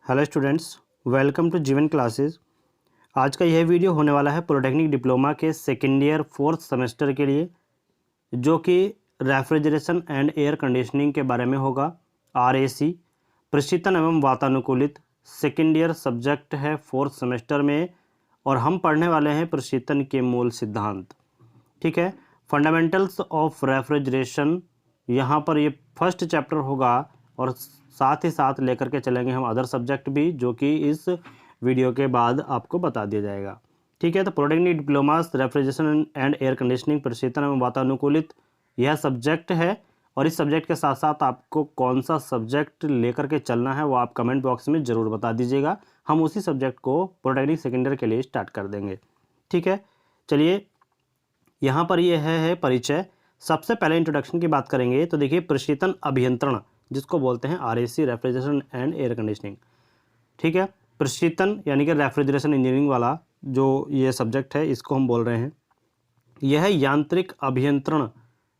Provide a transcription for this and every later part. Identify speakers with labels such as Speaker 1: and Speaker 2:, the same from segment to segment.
Speaker 1: Hello students, welcome to जीवन classes. आज का यह वीडियो होने वाला है पॉलिटेक्निक डिप्लोमा के सेकेंड ईयर फोर्थ सेमेस्टर के लिए, जो कि रेफ्रिजरेशन एंड एयर कंडीशनिंग के बारे में होगा। RAC प्रशीतन एवं वातानुकूलित सेकेंड ईयर सब्जेक्ट है फोर्थ सेमेस्टर में, और हम पढ़ने वाले हैं प्रशीतन के मूल सिद्धांत। ठीक है, फंडामेंटल्स ऑफ रेफ्रिजरेशन यहाँ पर ये फर्स्ट चैप्टर होगा, और साथ ही साथ लेकर के चलेंगे हम अदर सब्जेक्ट भी, जो कि इस वीडियो के बाद आपको बता दिया जाएगा। ठीक है, तो polytechnic diploma refrigeration and air conditioning प्रशीतन एवं वातानुकूलित यह सब्जेक्ट है, और इस सब्जेक्ट के साथ साथ आपको कौन सा सब्जेक्ट लेकर के चलना है वो आप कमेंट बॉक्स में ज़रूर बता दीजिएगा। हम उसी सब्जेक्ट को पॉलिटेक्निक सेकेंड ईयर के लिए स्टार्ट कर देंगे। ठीक है, चलिए यहाँ पर ये है परिचय। सबसे पहले इंट्रोडक्शन की बात करेंगे तो देखिए, प्रशीतन अभियंत्रण जिसको बोलते हैं RAC refrigeration and air conditioning. ठीक है, प्रशीतन यानी कि रेफ्रिजरेशन इंजीनियरिंग वाला जो ये सब्जेक्ट है, इसको हम बोल रहे हैं। यह यांत्रिक अभियंत्रण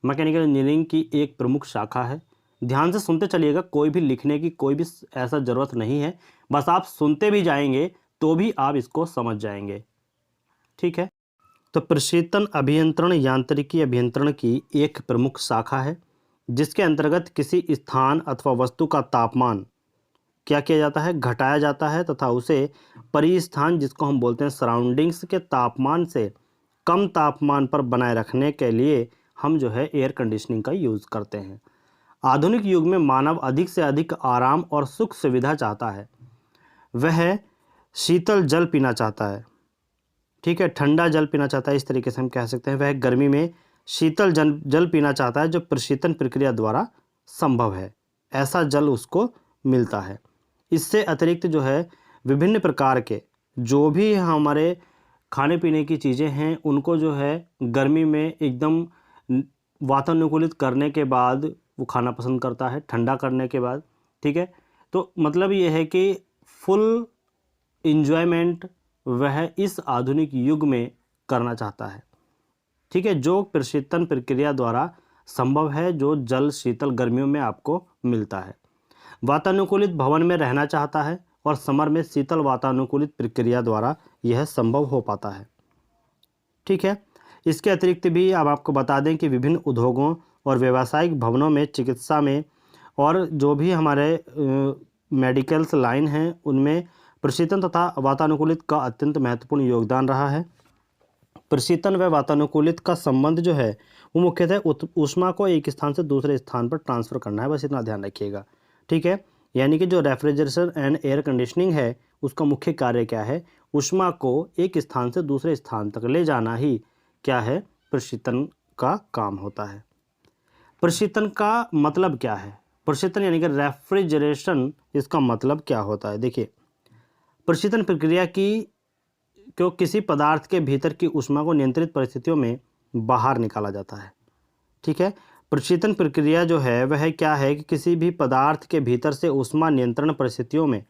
Speaker 1: मैकेनिकल इंजीनियरिंग की एक प्रमुख शाखा है। ध्यान से सुनते चलिएगा, कोई भी लिखने की कोई भी ऐसा ज़रूरत नहीं है, बस आप सुनते भी जाएंगे तो भी आप इसको समझ जाएंगे। ठीक है, तो प्रशीतन अभियंत्रण यांत्रिकी अभियंत्रण की एक प्रमुख शाखा है, जिसके अंतर्गत किसी स्थान अथवा वस्तु का तापमान क्या किया जाता है, घटाया जाता है, तथा उसे परिस्थान जिसको हम बोलते हैं सराउंडिंग्स के तापमान से कम तापमान पर बनाए रखने के लिए हम जो है एयर कंडीशनिंग का यूज़ करते हैं। आधुनिक युग में मानव अधिक से अधिक आराम और सुख सुविधा चाहता है। वह शीतल जल पीना चाहता है, ठीक है, ठंडा जल पीना चाहता है, इस तरीके से हम कह सकते हैं। वह गर्मी में शीतल जल पीना चाहता है, जो प्रशीतन प्रक्रिया द्वारा संभव है, ऐसा जल उसको मिलता है। इससे अतिरिक्त जो है विभिन्न प्रकार के जो भी हमारे खाने पीने की चीज़ें हैं, उनको जो है गर्मी में एकदम वातानुकूलित करने के बाद वो खाना पसंद करता है, ठंडा करने के बाद। ठीक है, तो मतलब ये है कि फुल इंजॉयमेंट वह इस आधुनिक युग में करना चाहता है। ठीक है, जो प्रशीतन प्रक्रिया द्वारा संभव है, जो जल शीतल गर्मियों में आपको मिलता है। वातानुकूलित भवन में रहना चाहता है, और समर में शीतल वातानुकूलित प्रक्रिया द्वारा यह संभव हो पाता है। ठीक है, इसके अतिरिक्त भी अब आपको बता दें कि विभिन्न उद्योगों और व्यावसायिक भवनों में, चिकित्सा में, और जो भी हमारे मेडिकल्स लाइन हैं, उनमें प्रशीतन तथा वातानुकूलित का अत्यंत महत्वपूर्ण योगदान रहा है। प्रशीतन व वातानुकूलित का संबंध जो है वो मुख्यतः ऊष्मा को एक स्थान से दूसरे स्थान पर ट्रांसफ़र करना है, बस इतना ध्यान रखिएगा। ठीक है, यानी कि जो रेफ्रिजरेशन एंड एयर कंडीशनिंग है, उसका मुख्य कार्य क्या है, ऊष्मा को एक स्थान से दूसरे स्थान तक ले जाना ही क्या है, प्रशीतन का काम होता है। प्रशीतन का मतलब क्या है, प्रशीतन यानी कि रेफ्रिजरेशन, इसका मतलब क्या होता है। देखिए, प्रशीतन प्रक्रिया को किसी पदार्थ के भीतर की ऊष्मा को नियंत्रित परिस्थितियों में बाहर निकाला जाता है। ठीक है, प्रशीतन प्रक्रिया जो है वह क्या है कि किसी भी पदार्थ के भीतर से ऊष्मा नियंत्रण परिस्थितियों में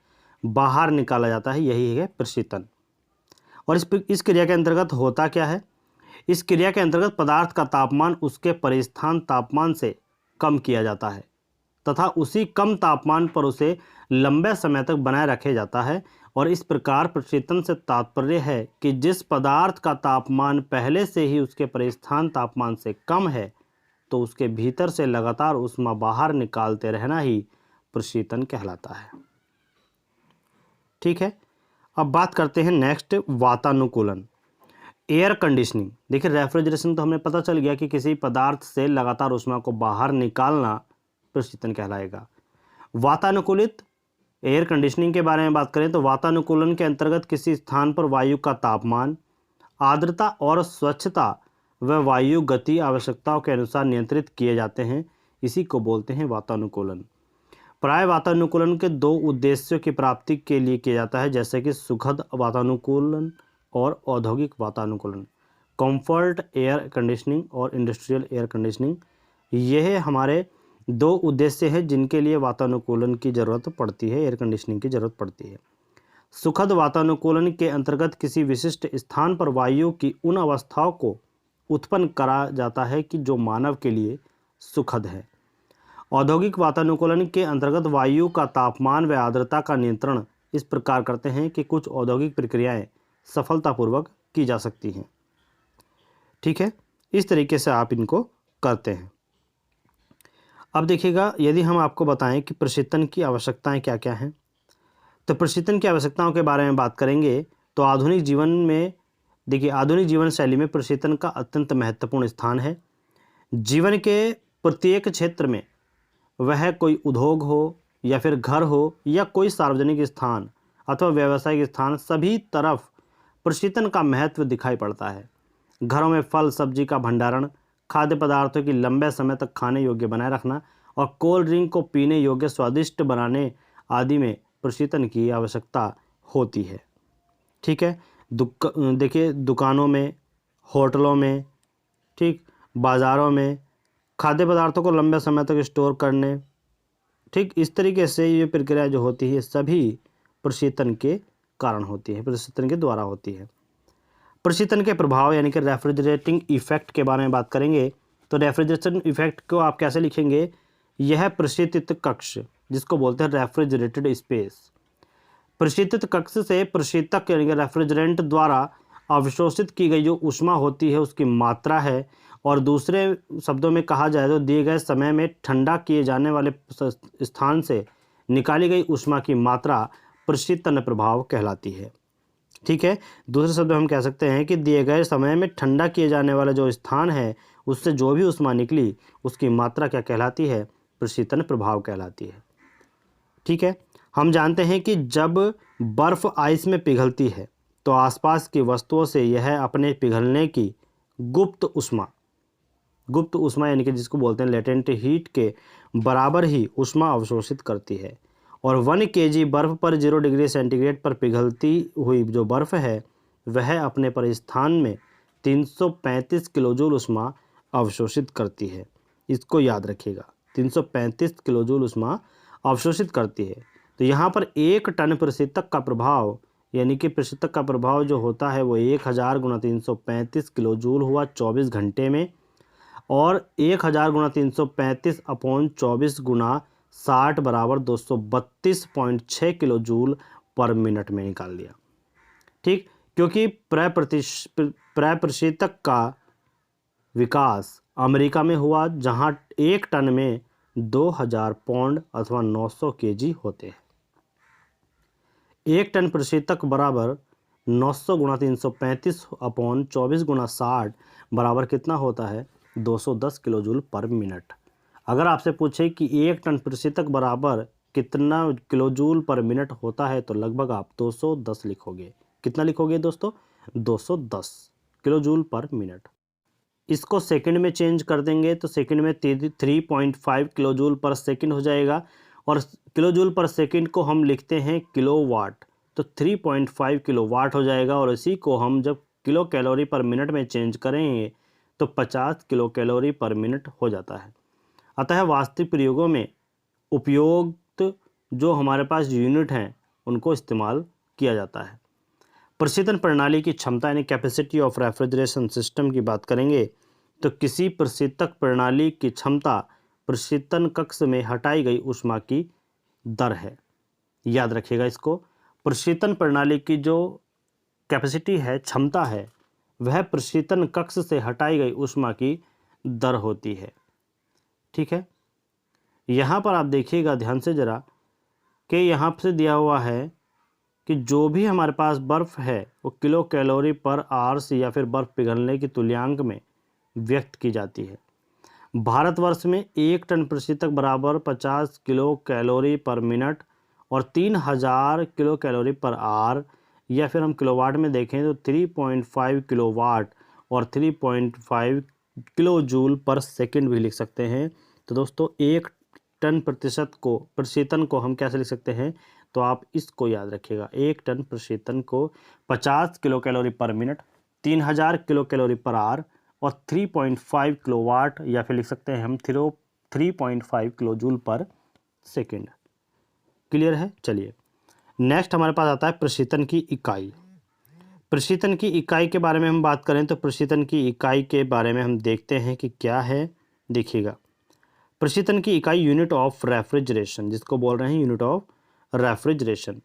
Speaker 1: बाहर निकाला जाता है, यही है प्रशीतन। और इस क्रिया के अंतर्गत होता क्या है, इस क्रिया के अंतर्गत पदार्थ का तापमान उसके परिस्थान तापमान से कम किया जाता है, तथा उसी कम तापमान पर उसे लंबे समय तक बनाए रखे जाता है। और इस प्रकार प्रशीतन से तात्पर्य है कि जिस पदार्थ का तापमान पहले से ही उसके परिस्थान तापमान से कम है, तो उसके भीतर से लगातार ऊष्मा बाहर निकालते रहना ही प्रशीतन कहलाता है। ठीक है, अब बात करते हैं नेक्स्ट, वातानुकूलन, एयर कंडीशनिंग। देखिए, रेफ्रिजरेशन तो हमें पता चल गया कि किसी पदार्थ से लगातार ऊष्मा को बाहर निकालना प्रशीतन कहलाएगा। वातानुकूलित एयर कंडीशनिंग के बारे में बात करें तो वातानुकूलन के अंतर्गत किसी स्थान पर वायु का तापमान, आर्द्रता और स्वच्छता व वायु गति आवश्यकताओं के अनुसार नियंत्रित किए जाते हैं, इसी को बोलते हैं वातानुकूलन। प्राय वातानुकूलन के दो उद्देश्यों की प्राप्ति के लिए किया जाता है, जैसे कि सुखद वातानुकूलन और औद्योगिक वातानुकूलन, कंफर्ट एयर कंडीशनिंग और इंडस्ट्रियल एयर कंडीशनिंग। यह हमारे दो उद्देश्य हैं जिनके लिए वातानुकूलन की ज़रूरत पड़ती है, एयर कंडीशनिंग की ज़रूरत पड़ती है। सुखद वातानुकूलन के अंतर्गत किसी विशिष्ट स्थान पर वायु की उन अवस्थाओं को उत्पन्न करा जाता है कि जो मानव के लिए सुखद है। औद्योगिक वातानुकूलन के अंतर्गत वायु का तापमान व आर्द्रता का नियंत्रण इस प्रकार करते हैं कि कुछ औद्योगिक प्रक्रियाएं सफलतापूर्वक की जा सकती हैं। ठीक है, इस तरीके से आप इनको करते हैं। अब देखिएगा, यदि हम आपको बताएं कि प्रशीतन की आवश्यकताएं क्या क्या हैं, तो प्रशीतन की आवश्यकताओं के बारे में बात करेंगे तो आधुनिक जीवन में देखिए, आधुनिक जीवन शैली में प्रशीतन का अत्यंत महत्वपूर्ण स्थान है। जीवन के प्रत्येक क्षेत्र में, वह कोई उद्योग हो या फिर घर हो या कोई सार्वजनिक स्थान अथवा व्यावसायिक स्थान, सभी तरफ प्रशीतन का महत्व दिखाई पड़ता है। घरों में फल सब्जी का भंडारण, खाद्य पदार्थों की लंबे समय तक खाने योग्य बनाए रखना और कोल्ड ड्रिंक को पीने योग्य स्वादिष्ट बनाने आदि में प्रशीतन की आवश्यकता होती है। ठीक है, देखिए, दुकानों में, होटलों में, ठीक, बाज़ारों में खाद्य पदार्थों को लंबे समय तक स्टोर करने, ठीक, इस तरीके से ये प्रक्रिया जो होती है सभी प्रशीतन के कारण होती है, प्रशीतन के द्वारा होती है। प्रशीतन के प्रभाव यानी कि रेफ्रिजरेटिंग इफेक्ट के बारे में बात करेंगे तो रेफ्रिजरेशन इफेक्ट को आप कैसे लिखेंगे? यह प्रशीतित कक्ष, जिसको बोलते हैं रेफ्रिजरेटेड स्पेस, प्रशीतित कक्ष से प्रशीतक यानी कि रेफ्रिजरेंट द्वारा अवशोषित की गई जो ऊष्मा होती है उसकी मात्रा है। और दूसरे शब्दों में कहा जाए तो दिए गए समय में ठंडा किए जाने वाले स्थान से निकाली गई ऊष्मा की मात्रा प्रशीतन प्रभाव कहलाती है। ठीक है, दूसरे शब्द में हम कह सकते हैं कि दिए गए समय में ठंडा किए जाने वाला जो स्थान है उससे जो भी ऊष्मा निकली उसकी मात्रा क्या कहलाती है? प्रशीतन प्रभाव कहलाती है। ठीक है, हम जानते हैं कि जब बर्फ़ आइस में पिघलती है तो आसपास की वस्तुओं से यह अपने पिघलने की गुप्त ऊष्मा यानी कि जिसको बोलते हैं लेटेंट हीट के बराबर ही ऊष्मा अवशोषित करती है। और 1 kg बर्फ़ पर 0 डिग्री सेंटीग्रेड पर पिघलती हुई जो बर्फ़ है वह अपने परिस्थान में 335 किलोजूल ऊष्मा अवशोषित करती है। इसको याद रखिएगा, 335 किलोजूल ऊष्मा अवशोषित करती है। तो यहाँ पर 1 टन प्रशीतक का प्रभाव यानी कि प्रशीतक का प्रभाव जो होता है वो 1000 × 335 किलोजूल हुआ 24 घंटे में, और 1000 × 335 अपॉन 24 × 60 बराबर 232.6 किलोजूल पर मिनट में निकाल लिया। ठीक, क्योंकि प्रशीतक का विकास अमेरिका में हुआ जहां 1 टन में 2000 पौंड अथवा 900 kg होते हैं। 1 टन प्रशीतक बराबर 900 × 335 अपॉन 24 × 60 बराबर कितना होता है? 210 किलोजूल पर मिनट। अगर आपसे पूछे कि 1 टन प्रशीतक बराबर कितना किलोजूल पर मिनट होता है तो लगभग आप 210 लिखोगे। कितना लिखोगे दोस्तों? 210 किलोजूल पर मिनट। इसको सेकंड में चेंज कर देंगे तो सेकंड में 3.5 किलोजूल पर सेकंड हो जाएगा, और किलोजूल पर सेकंड को हम लिखते हैं किलोवाट, तो 3.5 किलोवाट हो जाएगा। और इसी को हम जब किलो कैलोरी पर मिनट में चेंज करेंगे तो 50 किलो कैलोरी पर मिनट हो जाता है। अतः वास्तविक प्रयोगों में उपयुक्त जो हमारे पास यूनिट हैं उनको इस्तेमाल किया जाता है। प्रशीतन प्रणाली की क्षमता यानी कैपेसिटी ऑफ रेफ्रिजरेशन सिस्टम की बात करेंगे तो किसी प्रशीतक प्रणाली की क्षमता प्रशीतन कक्ष में हटाई गई ऊष्मा की दर है। याद रखिएगा इसको, प्रशीतन प्रणाली की जो कैपेसिटी है, क्षमता है, वह प्रशीतन कक्ष से हटाई गई ऊष्मा की दर होती है। ठीक है, यहाँ पर आप देखिएगा ध्यान से ज़रा कि यहाँ से दिया हुआ है कि जो भी हमारे पास बर्फ़ है वो किलो कैलोरी पर आवर्स या फिर बर्फ़ पिघलने की तुल्यांक में व्यक्त की जाती है। भारतवर्ष में 1 टन प्रशीतक बराबर 50 किलो कैलोरी पर मिनट और 3000 किलो कैलोरी पर आवर, या फिर हम किलोवाट में देखें तो 3.5 किलोवाट और 3.5 किलो जूल पर सेकंड भी लिख सकते हैं। तो दोस्तों 1 टन प्रशीतन को हम कैसे लिख सकते हैं? तो आप इसको याद रखिएगा, 1 टन प्रशीतन को 50 किलो कैलोरी पर minute, 3000 kilo calorie per hour और 3.5 किलोवाट, या फिर लिख सकते हैं हम 3.5 किलो जूल पर सेकेंड। क्लियर है? चलिए नेक्स्ट हमारे पास आता है प्रशीतन की इकाई। प्रशीतन की इकाई के बारे में हम बात करें तो प्रशीतन की इकाई के बारे में हम देखते हैं कि क्या है। देखिएगा, प्रशीतन की इकाई यूनिट ऑफ रेफ्रिजरेशन, जिसको बोल रहे हैं यूनिट ऑफ रेफ्रिजरेशन।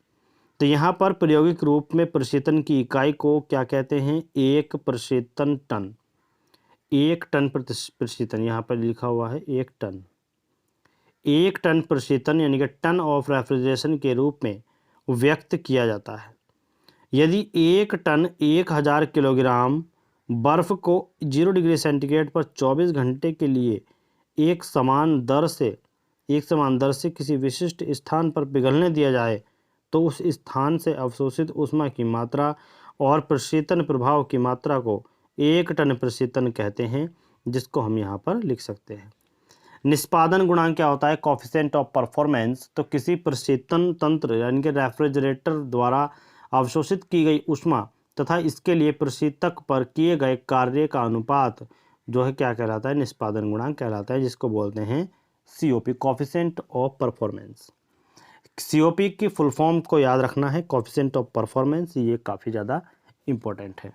Speaker 1: तो यहाँ पर प्रायोगिक रूप में प्रशीतन की इकाई को क्या कहते हैं? एक प्रशीतन टन। 1 टन प्रशीतन, यहाँ पर लिखा हुआ है 1 टन। 1 टन प्रशीतन यानी कि टन ऑफ रेफ्रिजरेशन के रूप में व्यक्त किया जाता है। यदि 1 टन 1000 किलोग्राम बर्फ को 0 डिग्री सेंटीग्रेड पर 24 घंटे के लिए एक समान दर से किसी विशिष्ट स्थान पर पिघलने दिया जाए तो उस स्थान से अवशोषित ऊष्मा की मात्रा और प्रशीतन प्रभाव की मात्रा को 1 टन प्रशीतन कहते हैं, जिसको हम यहाँ पर लिख सकते हैं। निष्पादन गुणांक क्या होता है? Coefficient of performance. तो किसी प्रशीतन तंत्र यानी कि रेफ्रिजरेटर द्वारा अवशोषित की गई ऊष्मा तथा इसके लिए प्रशीतक पर किए गए कार्य का अनुपात जो है क्या कहलाता है? निष्पादन गुणांक कहलाता है, जिसको बोलते हैं COP, coefficient of performance. COP की फुल फॉर्म को याद रखना है, कोफिशिएंट ऑफ परफॉर्मेंस, ये काफ़ी ज़्यादा इम्पोर्टेंट है।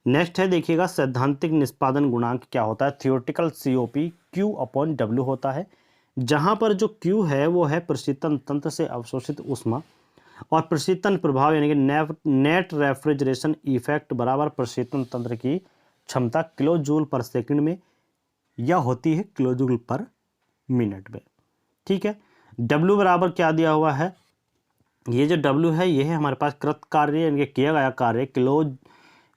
Speaker 1: नेक्स्ट है, देखिएगा सैद्धांतिक निष्पादन गुणांक क्या होता है? थियोरेटिकल COP Q/W होता है, जहाँ पर जो Q है वो है प्रशीतन तंत्र से अवशोषित ऊष्मा और प्रशीतन प्रभाव यानी कि नेट रेफ्रिजरेशन इफेक्ट बराबर प्रशीतन तंत्र की क्षमता किलो जूल पर सेकंड में या होती है किलो जूल पर मिनट में। ठीक है। W बराबर क्या दिया हुआ है? ये जो W है ये है हमारे पास कृत कार्य यानी कि किया गया कार्य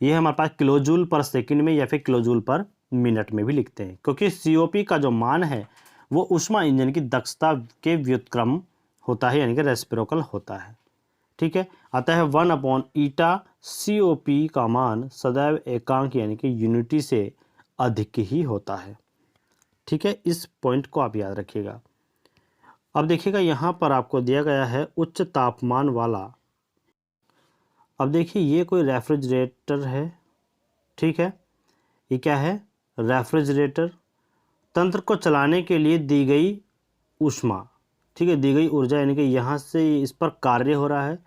Speaker 1: ये हमारे पास किलो जूल पर सेकंड में या फिर किलो जूल पर मिनट में भी लिखते हैं, क्योंकि COP का जो मान है वो ऊष्मा इंजन की दक्षता के व्युत्क्रम होता है यानी कि रेसिप्रोकल होता है। ठीक है। अतः 1/eta COP का मान सदैव एकांक यानी कि यूनिटी से अधिक ही होता है। ठीक है, इस पॉइंट को आप याद रखिएगा। अब देखिएगा यहाँ पर आपको दिया गया है उच्च तापमान वाला। अब देखिए ये कोई रेफ्रिजरेटर है। ठीक है, ये क्या है? रेफ्रिजरेटर। तंत्र को चलाने के लिए दी गई ऊष्मा, ठीक है, दी गई ऊर्जा यानी कि यहाँ से इस पर कार्य हो रहा है।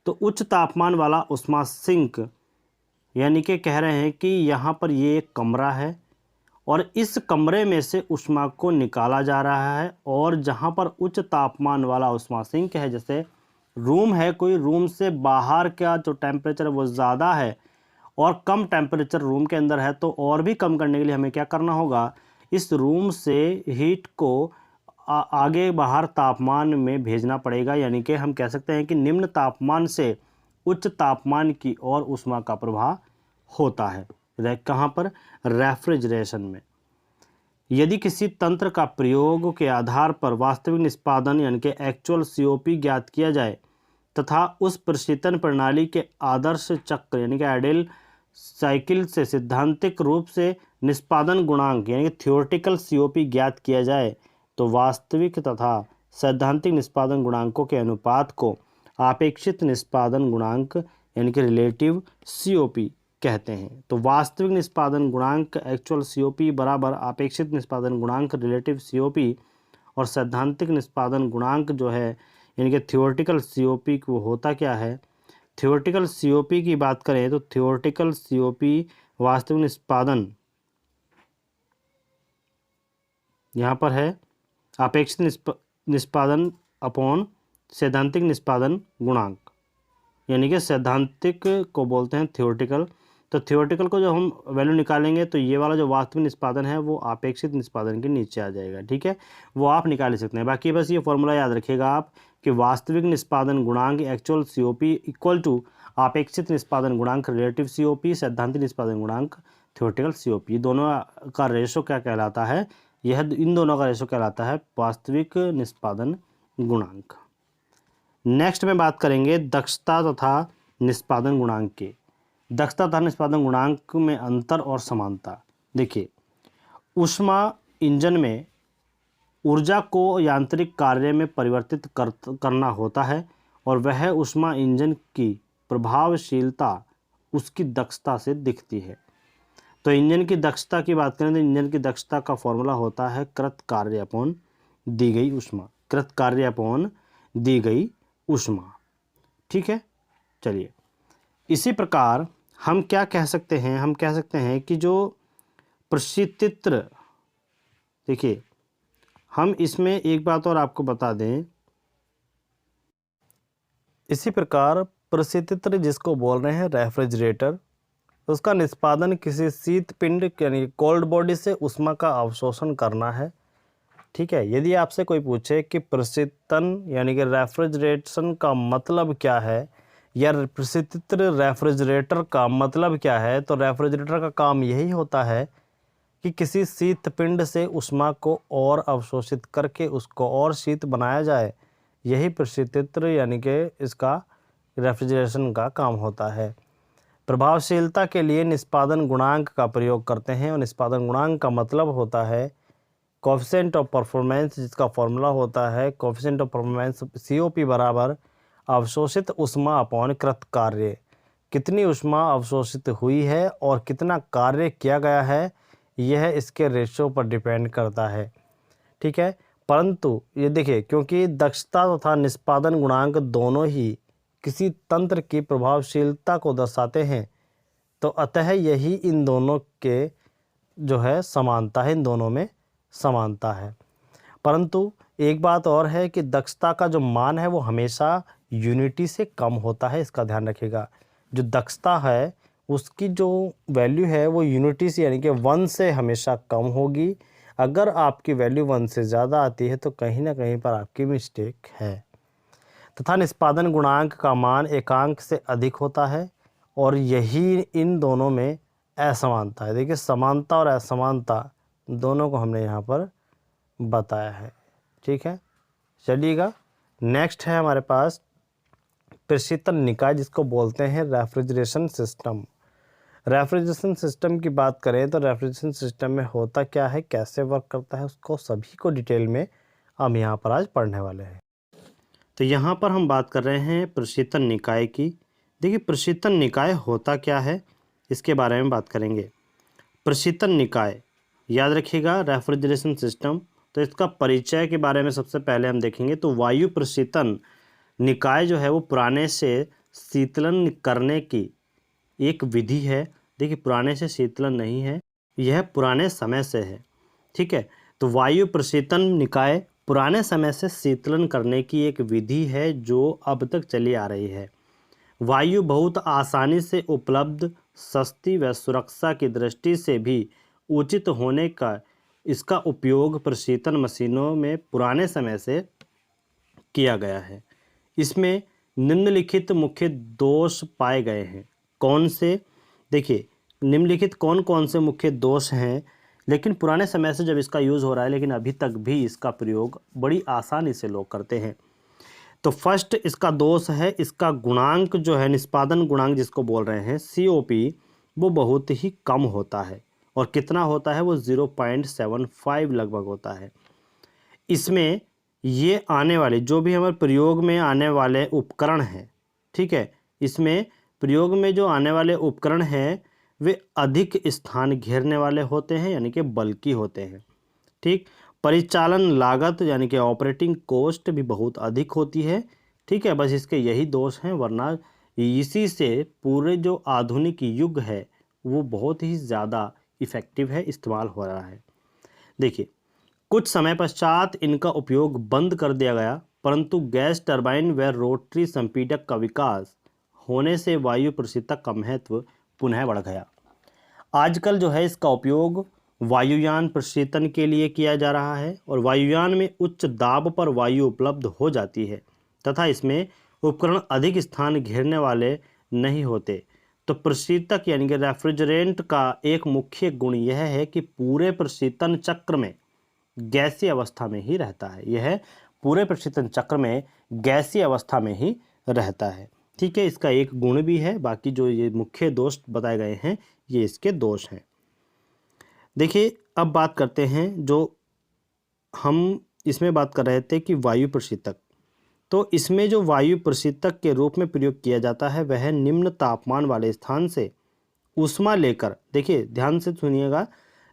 Speaker 1: तो उच्च तापमान वाला ऊष्मा सिंक यानी कि कह रहे हैं कि यहाँ पर ये एक कमरा है और इस कमरे में से ऊष्मा को निकाला जा रहा है, और जहाँ पर उच्च तापमान वाला ऊष्मा सिंक है, जैसे रूम है कोई, रूम से बाहर का जो टेम्परेचर है वो ज़्यादा है और कम टेम्परेचर रूम के अंदर है, तो और भी कम करने के लिए हमें क्या करना होगा? इस रूम से हीट को आगे बाहर तापमान में भेजना पड़ेगा। यानी कि हम कह सकते हैं कि निम्न तापमान से उच्च तापमान की ओर ऊष्मा का प्रवाह होता है। कहाँ पर? रेफ्रिजरेशन में। यदि किसी तंत्र का प्रयोग के आधार पर वास्तविक निष्पादन यानी कि एक्चुअल COP ज्ञात किया जाए तथा उस प्रशीतन प्रणाली के आदर्श चक्र यानी कि आइडियल साइकिल से सैद्धांतिक रूप से निष्पादन गुणांक यानी कि थियोरेटिकल COP ज्ञात किया जाए तो वास्तविक तथा सैद्धांतिक निष्पादन गुणांकों के अनुपात को आपेक्षित निष्पादन गुणांक यानी कि रिलेटिव COP कहते हैं। तो वास्तविक निष्पादन गुणांक एक्चुअल COP बराबर अपेक्षित निष्पादन गुणांक रिलेटिव COP, और सैद्धांतिक निष्पादन गुणांक जो है यानी कि थियोरेटिकल COP वो होता क्या है? थियोरेटिकल COP की बात करें तो थियोरेटिकल COP वास्तविक निष्पादन यहाँ पर है अपेक्षित निष्पादन अपॉन सैद्धांतिक निष्पादन गुणांक, यानी कि सैद्धांतिक को बोलते हैं थियोरेटिकल। तो थियोरेटिकल को जब हम वैल्यू निकालेंगे तो ये वाला जो वास्तविक निष्पादन है वो अपेक्षित निष्पादन के नीचे आ जाएगा। ठीक है, वो आप निकाल सकते हैं। बाकी बस ये फॉर्मूला याद रखिएगा आप कि वास्तविक निष्पादन गुणांक एक्चुअल COP इक्वल टू अपेक्षित निष्पादन गुणांक रिलेटिव COP, सैद्धांतिक निष्पादन गुणांक थियोरेटिकल COP। ये दोनों का रेशो क्या कहलाता है? यह इन दोनों का रेशो कहलाता है वास्तविक निष्पादन गुणांक। नेक्स्ट में बात करेंगे दक्षता तथा निष्पादन गुणांक की। दक्षता तथा निष्पादन गुणांक में अंतर और समानता। देखिए, ऊष्मा इंजन में ऊर्जा को यांत्रिक कार्य में परिवर्तित करना होता है और वह ऊष्मा इंजन की प्रभावशीलता उसकी दक्षता से दिखती है। तो इंजन की दक्षता की बात करें तो इंजन की दक्षता का फॉर्मूला होता है कृत कार्य अपॉन दी गई ऊष्मा। कृत कार्य अपॉन दी गई ऊष्मा। ठीक है, चलिए इसी प्रकार हम क्या कह सकते हैं? हम कह सकते हैं कि जो प्रशीतित्र, देखिए हम इसमें एक बात और आपको बता दें इसी प्रकार प्रशीतित्र जिसको बोल रहे हैं रेफ्रिजरेटर, उसका निष्पादन किसी शीत पिंड यानी कोल्ड बॉडी से ऊष्मा का अवशोषण करना है। ठीक है, यदि आपसे कोई पूछे कि प्रशीतन यानी कि रेफ्रिजरेशन का मतलब क्या है या प्रशीतित्र रेफ्रिजरेटर का मतलब क्या है, तो रेफ्रिजरेटर का काम यही होता है कि किसी शीत पिंड से ऊष्मा को और अवशोषित करके उसको और शीत बनाया जाए। यही प्रशीतित्र यानी कि इसका रेफ्रिजरेशन का काम होता है। प्रभावशीलता के लिए निष्पादन गुणांक का प्रयोग करते हैं, और निष्पादन गुणांक का मतलब होता है कोएफिशिएंट ऑफ परफॉर्मेंस, जिसका फॉर्मूला होता है कोएफिशिएंट ऑफ परफॉर्मेंस COP बराबर अवशोषित ऊष्मा अपॉन कृत कार्य। कितनी ऊष्मा अवशोषित हुई है और कितना कार्य किया गया है, यह इसके रेशियो पर डिपेंड करता है। ठीक है, परंतु ये देखिए, क्योंकि दक्षता तथा निष्पादन गुणांक दोनों ही किसी तंत्र की प्रभावशीलता को दर्शाते हैं, तो अतः यही इन दोनों के जो है समानता है, इन दोनों में समानता है। परंतु एक बात और है कि दक्षता का जो मान है वो हमेशा यूनिटी से कम होता है, इसका ध्यान रखिएगा। जो दक्षता है उसकी जो वैल्यू है वो यूनिटी से यानी कि 1 से हमेशा कम होगी। अगर आपकी वैल्यू 1 से ज़्यादा आती है तो कहीं ना कहीं पर आपकी मिस्टेक है। तथा निष्पादन गुणांक का मान एकांक से अधिक होता है, और यही इन दोनों में असमानता है। देखिए, समानता और असमानता दोनों को हमने यहाँ पर बताया है। ठीक है, चलिएगा नेक्स्ट है हमारे पास प्रशीतन निकाय, जिसको बोलते हैं रेफ्रिजरेशन सिस्टम। रेफ्रिजरेशन सिस्टम की बात करें तो रेफ्रिजरेशन सिस्टम में होता क्या है, कैसे वर्क करता है, उसको सभी को डिटेल में हम यहाँ पर आज पढ़ने वाले हैं। तो यहाँ पर हम बात कर रहे हैं प्रशीतन निकाय की। देखिए, प्रशीतन निकाय होता क्या है इसके बारे में बात करेंगे। प्रशीतन निकाय याद रखिएगा, रेफ्रिजरेशन सिस्टम। तो इसका परिचय के बारे में सबसे पहले हम देखेंगे। तो वायु प्रशीतन निकाय जो है वो पुराने से शीतलन करने की एक विधि है। देखिए, पुराने से शीतलन नहीं है, यह पुराने समय से है। ठीक है, तो वायु प्रशीतन निकाय पुराने समय से शीतलन करने की एक विधि है जो अब तक चली आ रही है। वायु बहुत आसानी से उपलब्ध, सस्ती व सुरक्षा की दृष्टि से भी उचित होने का इसका उपयोग प्रशीतन मशीनों में पुराने समय से किया गया है। इसमें निम्नलिखित मुख्य दोष पाए गए हैं। कौन से? देखिए, निम्नलिखित कौन कौन से मुख्य दोष हैं, लेकिन पुराने समय से जब इसका यूज़ हो रहा है, लेकिन अभी तक भी इसका प्रयोग बड़ी आसानी से लोग करते हैं। तो फर्स्ट इसका दोष है, इसका गुणांक जो है, निष्पादन गुणांक जिसको बोल रहे हैं COP, वो बहुत ही कम होता है। और कितना होता है वो 0.75 लगभग होता है। इसमें ये आने वाले जो भी हमारे प्रयोग में आने वाले उपकरण हैं, ठीक है, इसमें प्रयोग में जो आने वाले उपकरण हैं वे अधिक स्थान घेरने वाले होते हैं, यानी कि बल्कि होते हैं। ठीक, परिचालन लागत यानी कि ऑपरेटिंग कॉस्ट भी बहुत अधिक होती है। ठीक है, बस इसके यही दोष हैं, वरना इसी से पूरे जो आधुनिक युग है वो बहुत ही ज़्यादा इफ़ेक्टिव है, इस्तेमाल हो रहा है। देखिए, कुछ समय पश्चात इनका उपयोग बंद कर दिया गया, परंतु गैस टरबाइन व रोटरी संपीडक का विकास होने से वायु प्रशीतक का महत्व पुनः बढ़ गया। आजकल जो है इसका उपयोग वायुयान प्रशीतन के लिए किया जा रहा है, और वायुयान में उच्च दाब पर वायु उपलब्ध हो जाती है तथा इसमें उपकरण अधिक स्थान घेरने वाले नहीं होते। तो प्रशीतक यानी कि रेफ्रिजरेंट का एक मुख्य गुण यह है कि पूरे प्रशीतन चक्र में गैसीय अवस्था में ही रहता है। यह पूरे प्रशीतन चक्र में गैसीय अवस्था में ही रहता है। ठीक है, इसका एक गुण भी है, बाकी जो ये मुख्य दोष बताए गए हैं ये इसके दोष हैं। देखिए, अब बात करते हैं, जो हम इसमें बात कर रहे थे कि वायु प्रशीतक, तो इसमें जो वायु प्रशीतक के रूप में प्रयोग किया जाता है वह निम्न तापमान वाले स्थान से ऊष्मा लेकर, देखिए ध्यान से सुनिएगा,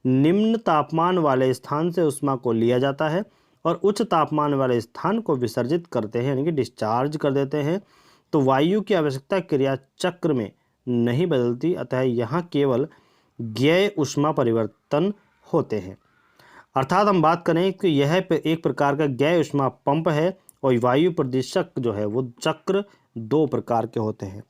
Speaker 1: निम्न तापमान वाले स्थान से ऊष्मा को लिया जाता है और उच्च तापमान वाले स्थान को विसर्जित करते हैं, यानी कि डिस्चार्ज कर देते हैं। तो वायु की आवश्यकता क्रिया चक्र में नहीं बदलती, अतः यहाँ केवल ज्ञेय ऊष्मा परिवर्तन होते हैं। अर्थात हम बात करें कि यह एक प्रकार का ज्ञेय ऊष्मा पंप है, और वायु प्रदिशक जो है वो चक्र दो प्रकार के होते हैं।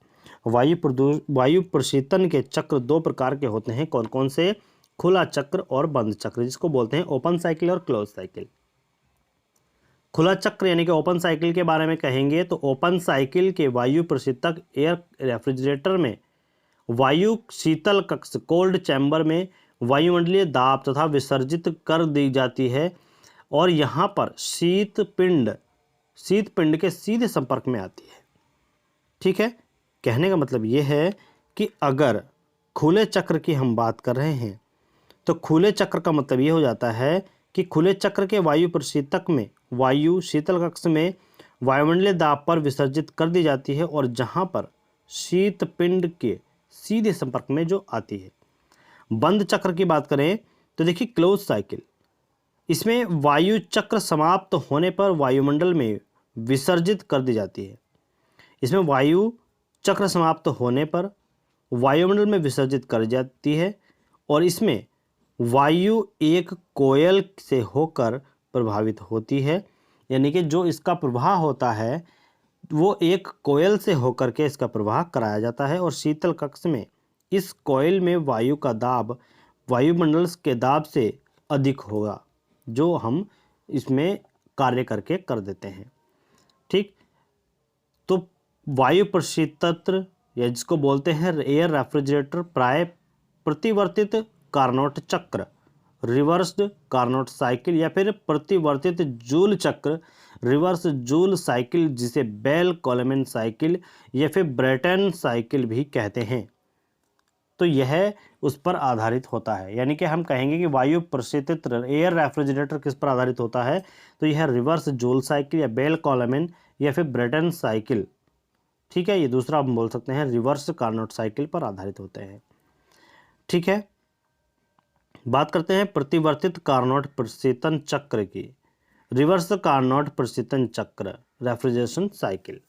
Speaker 1: वायु प्रशीतन के चक्र दो प्रकार के होते हैं। कौन कौन से? खुला चक्र और बंद चक्र, जिसको बोलते हैं ओपन साइकिल और क्लोज साइकिल। खुला चक्र यानी कि ओपन साइकिल के बारे में कहेंगे तो ओपन साइकिल के वायु प्रशीतक एयर रेफ्रिजरेटर में वायु शीतल कक्ष कोल्ड चैम्बर में वायुमंडलीय दाब तथा विसर्जित कर दी जाती है और यहाँ पर शीत पिंड के सीधे संपर्क में आती है। ठीक है, कहने का मतलब ये है कि अगर खुले चक्र की हम बात कर रहे हैं तो खुले चक्र का मतलब ये हो जाता है कि खुले चक्र के वायु प्रशीतक में वायु शीतल कक्ष में वायुमंडलीय दाब पर विसर्जित कर दी जाती है और जहाँ पर शीत पिंड के सीधे संपर्क में जो आती है। बंद चक्र की बात करें तो देखिए क्लोज साइकिल, इसमें वायु चक्र समाप्त होने पर वायुमंडल में विसर्जित कर दी जाती है। इसमें वायु चक्र समाप्त होने पर वायुमंडल में विसर्जित कर जाती है और इसमें वायु एक कोयल से होकर प्रभावित होती है, यानी कि जो इसका प्रवाह होता है वो एक कोयल से होकर के इसका प्रवाह कराया जाता है और शीतल कक्ष में इस कोयल में वायु का दाब वायुमंडल के दाब से अधिक होगा, जो हम इसमें कार्य करके कर देते हैं। ठीक, तो वायु प्रशीतत्र या जिसको बोलते हैं एयर रेफ्रिजरेटर प्राय प्रतिवर्तित कार्नोट चक्र, रिवर्स्ड कार्नोट साइकिल या फिर प्रतिवर्तित जूल चक्र, रिवर्स जूल साइकिल जिसे बेल कोलमैन साइकिल या फिर ब्रेटन साइकिल भी कहते हैं, तो यह उस पर आधारित होता है। यानी कि हम कहेंगे कि वायु प्रशीतित एयर रेफ्रिजरेटर किस पर आधारित होता है, तो यह रिवर्स जूल साइकिल या बेल कोलमैन या फिर ब्रेटन साइकिल, ठीक है, ये दूसरा हम बोल सकते हैं रिवर्स कार्नोट साइकिल पर आधारित होते हैं। ठीक है, बात करते हैं प्रतिवर्तित कार्नोट प्रशीतन चक्र की। रिवर्स कार्नोट प्रशीतन चक्र रेफ्रिजरेशन साइकिल,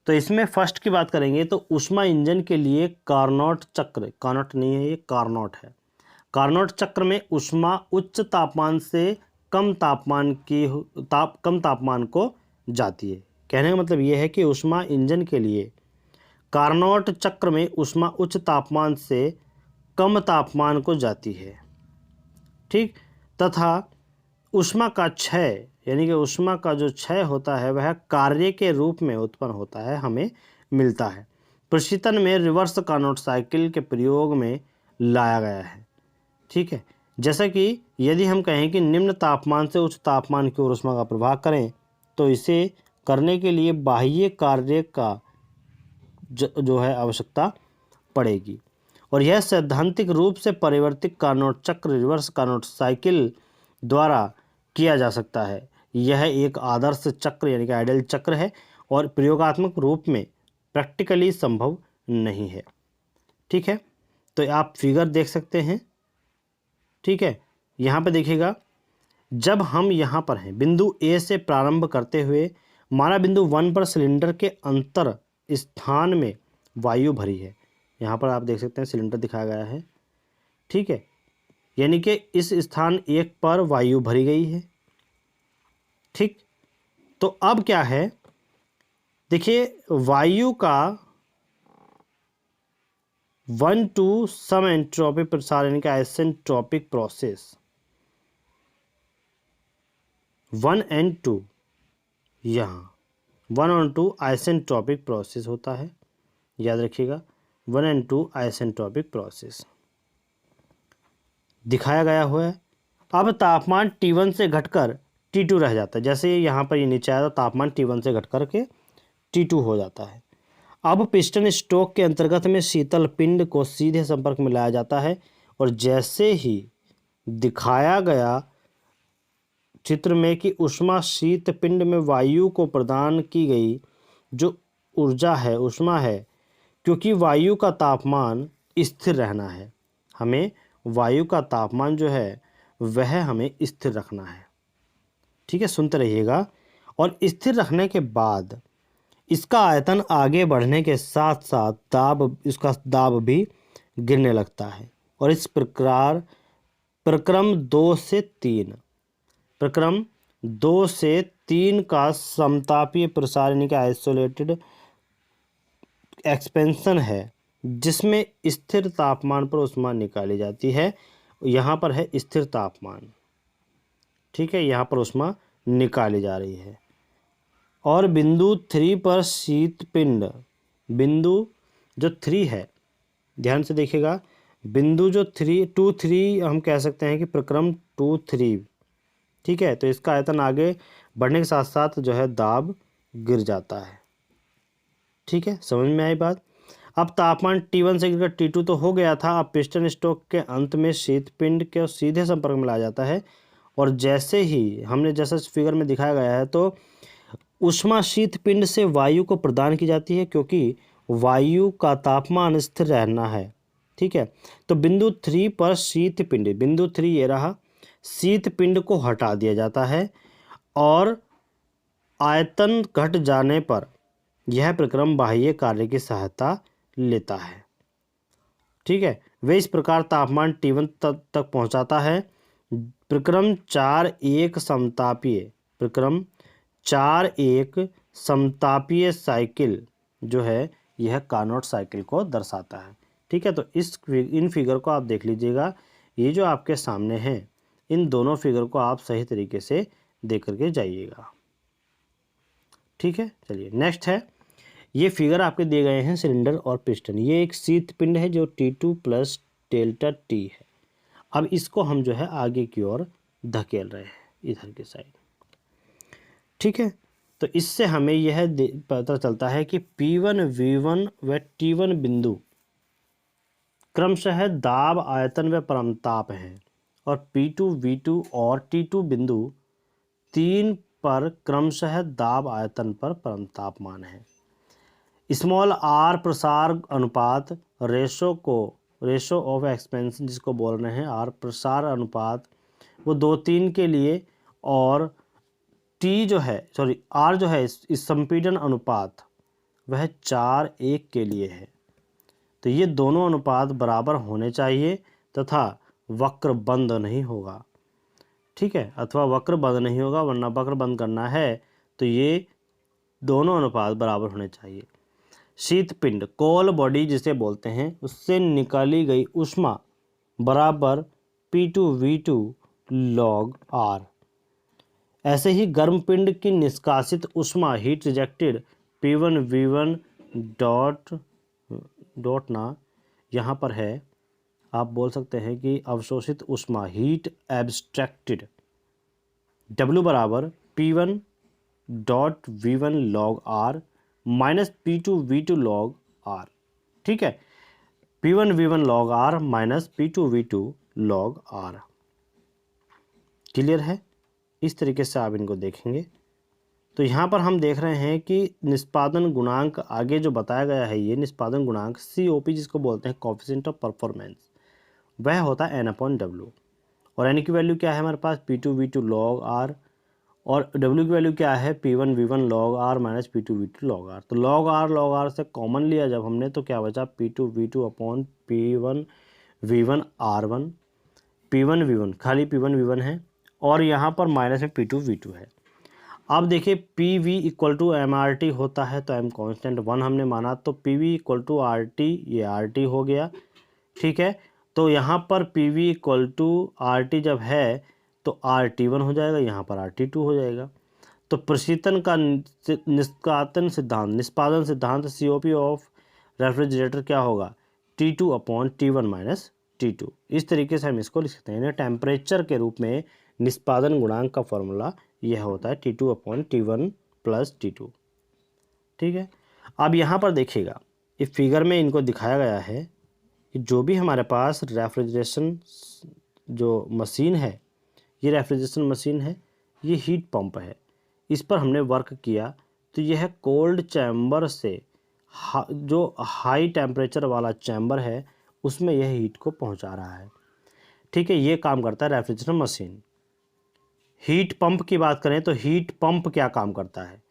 Speaker 1: तो इसमें फर्स्ट की बात करेंगे तो ऊष्मा इंजन के लिए कार्नोट चक्र, कार्नोट नहीं है ये कार्नोट है, कार्नोट चक्र में ऊष्मा उच्च तापमान से कम तापमान को जाती है। कहने का मतलब ये है कि ऊष्मा इंजन के लिए कार्नोट चक्र में ऊष्मा उच्च तापमान से कम तापमान को जाती है। ठीक, तथा ऊष्मा का क्षय यानी कि ऊष्मा का जो क्षय होता है वह कार्य के रूप में उत्पन्न होता है, हमें मिलता है। प्रशीतन में रिवर्स कार्नोट साइकिल के प्रयोग में लाया गया है। ठीक है, जैसा कि यदि हम कहें कि निम्न तापमान से उच्च तापमान की ओर ऊष्मा का प्रवाह करें तो इसे करने के लिए बाह्य कार्य का जो है आवश्यकता पड़ेगी और यह सैद्धांतिक रूप से परिवर्तित कार्नोट चक्र रिवर्स कार्नोट साइकिल द्वारा किया जा सकता है। यह एक आदर्श चक्र यानी कि आइडियल चक्र है और प्रयोगात्मक रूप में प्रैक्टिकली संभव नहीं है। ठीक है, तो आप फिगर देख सकते हैं। ठीक है, यहाँ पे देखिएगा, जब हम यहाँ पर हैं बिंदु ए से प्रारंभ करते हुए माना बिंदु 1 पर सिलेंडर के अंतर स्थान में वायु भरी है। यहाँ पर आप देख सकते हैं सिलेंडर दिखाया गया है। ठीक है, यानी कि इस स्थान 1 पर वायु भरी गई है। ठीक, तो अब क्या है, देखिए वायु का 1 to सम एंट्रोपी प्रसार यानी कि आइसेंट्रोपिक प्रोसेस 1 and 2, यहाँ 1 और 2 आइसेंट्रोपिक प्रोसेस होता है, याद रखिएगा 1 and 2 आइसेंट्रोपिक प्रोसेस दिखाया गया हुआ है। अब तापमान T1 से घटकर T2 रह जाता है, जैसे यहाँ पर ये नीचे आया तो तापमान T1 से घटकर के T2 हो जाता है। अब पिस्टन स्ट्रोक के अंतर्गत में शीतल पिंड को सीधे संपर्क में लाया जाता है और जैसे ही दिखाया गया चित्र में कि ऊष्मा शीत पिंड में वायु को प्रदान की गई जो ऊर्जा है ऊष्मा है, क्योंकि वायु का तापमान स्थिर रहना है, हमें वायु का तापमान जो है वह हमें स्थिर रखना है। ठीक है, सुनते रहिएगा। और स्थिर रखने के बाद इसका आयतन आगे बढ़ने के साथ साथ इसका दाब भी गिरने लगता है और इस प्रकार प्रक्रम 2 से 3 का समतापीय प्रसार यानी कि आइसोलेटेड एक्सपेंशन है जिसमें स्थिर तापमान पर ऊष्मा निकाली जाती है। यहाँ पर है स्थिर तापमान, ठीक है, यहाँ पर ऊष्मा निकाली जा रही है। और बिंदु 3 पर शीत पिंड, बिंदु जो 3 है, ध्यान से देखिएगा, बिंदु जो 3 हम कह सकते हैं कि प्रक्रम 2-3, ठीक है। तो इसका आयतन आगे बढ़ने के साथ साथ जो है दाब गिर जाता है, ठीक है, समझ में आई बात। अब तापमान T1 से गिरकर T2 तो हो गया था। अब पिस्टन स्ट्रोक के अंत में शीत पिंड के सीधे संपर्क में लाया जाता है और जैसे ही हमने जैसा फिगर में दिखाया गया है, तो ऊष्मा शीत पिंड से वायु को प्रदान की जाती है क्योंकि वायु का तापमान स्थिर रहना है, ठीक है। तो बिंदु 3 पर शीत पिंड, बिंदु 3 ये रहा, शीत पिंड को हटा दिया जाता है और आयतन घट जाने पर यह प्रक्रम बाह्य कार्य की सहायता लेता है, ठीक है। वे इस प्रकार तापमान T1 तक पहुंचाता है। प्रक्रम 4 समतापीय, प्रक्रम 4 समतापीय साइकिल जो है यह कार्नोट साइकिल को दर्शाता है, ठीक है। तो इन फिगर को आप देख लीजिएगा, ये जो आपके सामने हैं इन दोनों फिगर को आप सही तरीके से देख करके जाइएगा, ठीक है। चलिए नेक्स्ट है, ये फिगर आपके दिए गए हैं सिलेंडर और पिस्टन। ये एक शीत पिंड है जो T2 प्लस डेल्टा T है। अब इसको हम जो है आगे की ओर धकेल रहे हैं इधर की साइड, ठीक है। तो इससे हमें यह पता चलता है कि P1 V1 व T1 बिंदु क्रमशः दाब, आयतन व परमताप हैं और P2 V2 और T2 बिंदु 3 पर क्रमशः दाब, आयतन पर परमतापमान है। स्मॉल r प्रसार अनुपात, रेशो ऑफ एक्सपेंशन जिसको बोल रहे हैं, r प्रसार अनुपात, वो 2-3 के लिए और r जो है इस संपीड़न अनुपात वह 4-1 के लिए है। तो ये दोनों अनुपात बराबर होने चाहिए तथा वक्र बंद नहीं होगा, ठीक है, अथवा वक्र बंद नहीं होगा, वरना वक्र बंद करना है तो ये दोनों अनुपात बराबर होने चाहिए। शीत पिंड, कोल बॉडी जिसे बोलते हैं, उससे निकाली गई ऊष्मा बराबर P2 V2 log R। ऐसे ही गर्म पिंड की निष्कासित ऊष्मा heat rejected P1 V1 dot ना, यहाँ पर है, आप बोल सकते हैं कि अवशोषित ऊष्मा हीट एब्स्ट्रैक्टेड W बराबर P1 dot V1 log R minus P2 V2 log R, ठीक है, P1 V1 log R minus P2 V2 log R। Clear है? इस तरीके से आप इनको देखेंगे। तो यहाँ पर हम देख रहे हैं कि निष्पादन गुणांक आगे जो बताया गया है, ये निष्पादन गुणांक COP जिसको बोलते हैं कोएफिशिएंट ऑफ परफॉर्मेंस, वह होता है N/W और N की वैल्यू क्या है हमारे पास, P2 V2 log R और W की वैल्यू क्या है, P1 V1 log R minus P2 V2 log R। तो log R से कॉमन लिया जब हमने तो क्या बचा, P2 V2 upon P1 V1 R1, P1 V1 खाली P1 V1 है और यहाँ पर माइनस में P2 V2 है। अब देखिए PV इक्वल टू MRT होता है, तो M कांस्टेंट 1 हमने माना, तो PV इक्वल टू RT, ये RT हो गया, ठीक है। तो यहाँ पर PV इक्वल टू RT जब है तो RT1 हो जाएगा, यहाँ पर RT2 हो जाएगा। तो प्रशीतन का निष्पादन सिद्धांत COP ऑफ रेफ्रिजरेटर क्या होगा, T2 upon T1 minus T2। इस तरीके से हम इसको लिख सकते हैं। टेम्परेचर के रूप में निष्पादन गुणांक का फॉर्मूला यह होता है T2 upon T1 plus T2, ठीक है। अब यहाँ पर देखिएगा, इस फिगर में इनको दिखाया गया है कि जो भी हमारे पास रेफ्रिजरेशन जो मशीन है, ये रेफ्रिजरेशन मशीन है, ये हीट पंप है, इस पर हमने वर्क किया तो यह कोल्ड चैम्बर से जो हाई टेम्परेचर वाला चैम्बर है उसमें यह हीट को पहुंचा रहा है, ठीक है। ये काम करता है रेफ्रिजरेशन मशीन। हीट पंप की बात करें तो हीट पंप क्या काम करता है,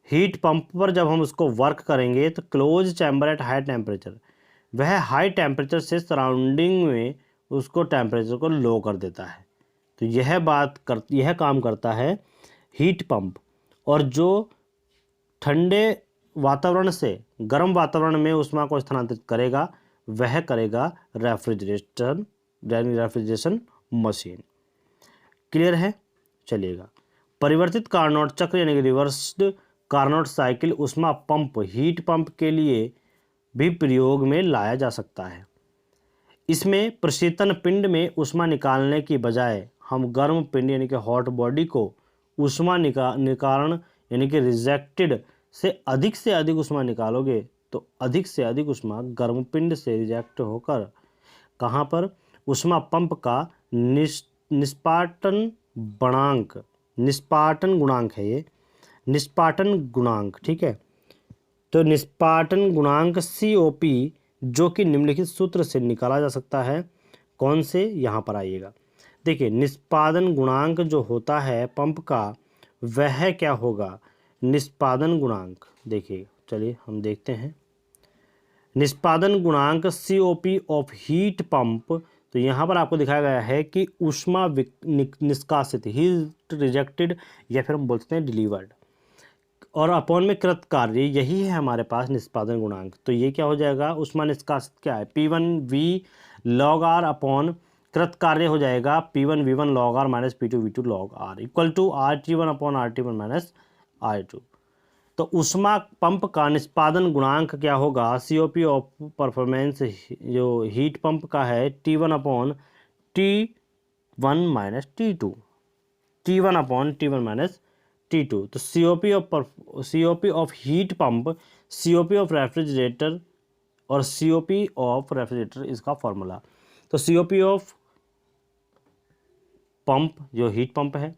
Speaker 1: हीट पंप पर जब हम उसको वर्क करेंगे तो close chamber at high temperature, वह हाई टेम्परेचर से सराउंडिंग में उसको टेम्परेचर को लो कर देता है। तो यह काम करता है हीट पंप। और जो ठंडे वातावरण से गर्म वातावरण में ऊष्मा को स्थानांतरित करेगा वह करेगा रेफ्रिजरेशन मशीन। क्लियर है? चलिएगा, परिवर्तित कार्नोट चक्र यानी कि रिवर्स्ड कार्नोट साइकिल ऊष्मा पंप हीट पंप के लिए भी प्रयोग में लाया जा सकता है। इसमें प्रशीतन पिंड में ऊष्मा निकालने की बजाय हम गर्म पिंड यानी कि हॉट बॉडी को ऊष्मा निकारण यानी कि रिजेक्टेड से अधिक ऊष्मा निकालोगे तो अधिक से अधिक ऊष्मा गर्म पिंड से रिजेक्ट होकर कहाँ पर ऊष्मा पंप का निष्पाटन गुणांक है ये, निष्पाटन गुणांक, ठीक है। तो निष्पाटन गुणांक COP जो कि निम्नलिखित सूत्र से निकाला जा सकता है। कौन से? यहाँ पर आइएगा, देखिए निष्पादन गुणांक जो होता है पंप का वह क्या होगा? निष्पादन गुणांक देखिए, चलिए हम देखते हैं। निष्पादन गुणांक COP ऑफ हीट पंप, तो यहाँ पर आपको दिखाया गया है कि ऊष्मा निष्कासित, हीट रिजेक्टेड या फिर हम बोलते हैं डिलीवर्ड, और अपॉन में कृत कार्य, यही है हमारे पास निष्पादन गुणांक। तो ये क्या हो जाएगा? ऊष्मा निष्कासित क्या है? P1V log R अपॉन कृत कार्य हो जाएगा P1V1 log R minus P2V2 log R equal to RT1 upon RT1 minus R2। तो ऊष्मा पंप का निष्पादन गुणांक क्या होगा? COP ऑफ परफॉर्मेंस जो हीट पंप का है T1 upon T1 minus T2, T1 upon T1 minus T2। तो COP of heat pump, COP of refrigerator और COP ऑफ रेफ्रिजरेटर इसका फॉर्मूला। तो COP ऑफ पंप जो हीट पंप है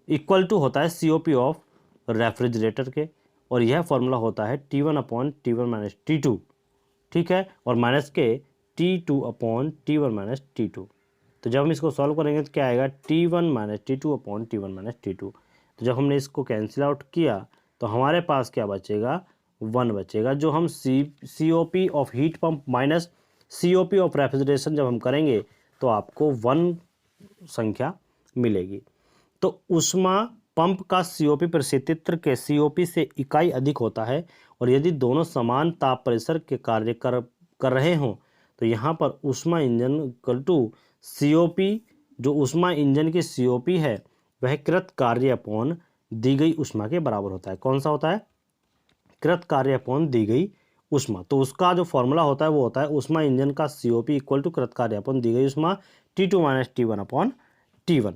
Speaker 1: equal to होता है COP ऑफ रेफ्रिजरेटर के, और यह फॉर्मूला होता है T1 upon T1 minus T2, ठीक है, और माइनस के T2 upon T1 minus T2। तो जब हम इसको सॉल्व करेंगे तो क्या आएगा? T1 minus T2 upon T1 minus T2। तो जब हमने इसको कैंसिल आउट किया तो हमारे पास क्या बचेगा? 1 बचेगा, जो हम COP of heat pump minus COP of refrigeration जब हम करेंगे तो आपको 1 संख्या मिलेगी। तो ऊष्मा पंप का COP परिस्थितित्र के COP से इकाई अधिक होता है, और यदि दोनों समान ताप परिसर के कार्य कर रहे हों तो यहाँ पर ऊष्मा इंजन इक्वल टू COP, जो ऊष्मा इंजन की COP है वह कृत कार्य अपॉन दी गई ऊष्मा के बराबर होता है। कौन सा होता है? कृत कार्य अपॉन दी गई ऊष्मा। तो उसका जो फॉर्मूला होता है वो होता है ऊष्मा इंजन का COP इक्वल टू कृत कार्य अपॉन दी गई ऊष्मा T2 minus T1 upon T1,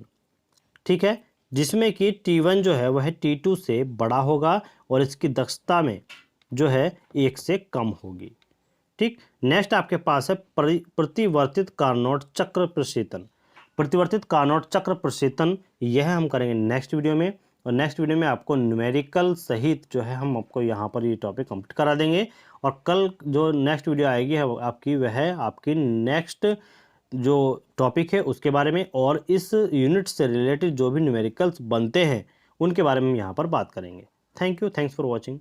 Speaker 1: ठीक है, जिसमें कि T1 जो है वह T2 से बड़ा होगा और इसकी दक्षता में जो है 1 से कम होगी, ठीक। नेक्स्ट आपके पास है प्रतिवर्तित कार्नोट चक्र प्रशीतन। प्रतिवर्तित कार्नोट चक्र प्रशीतन यह हम करेंगे नेक्स्ट वीडियो में, और नेक्स्ट वीडियो में आपको न्यूमेरिकल सहित जो है हम आपको यहाँ पर ये टॉपिक कंप्लीट करा देंगे। और कल जो नेक्स्ट वीडियो आएगी है आपकी, वह है आपकी नेक्स्ट जो टॉपिक है उसके बारे में, और इस यूनिट से रिलेटेड जो भी न्यूमेरिकल्स बनते हैं उनके बारे में हम यहाँ पर बात करेंगे। Thank you, thanks for watching.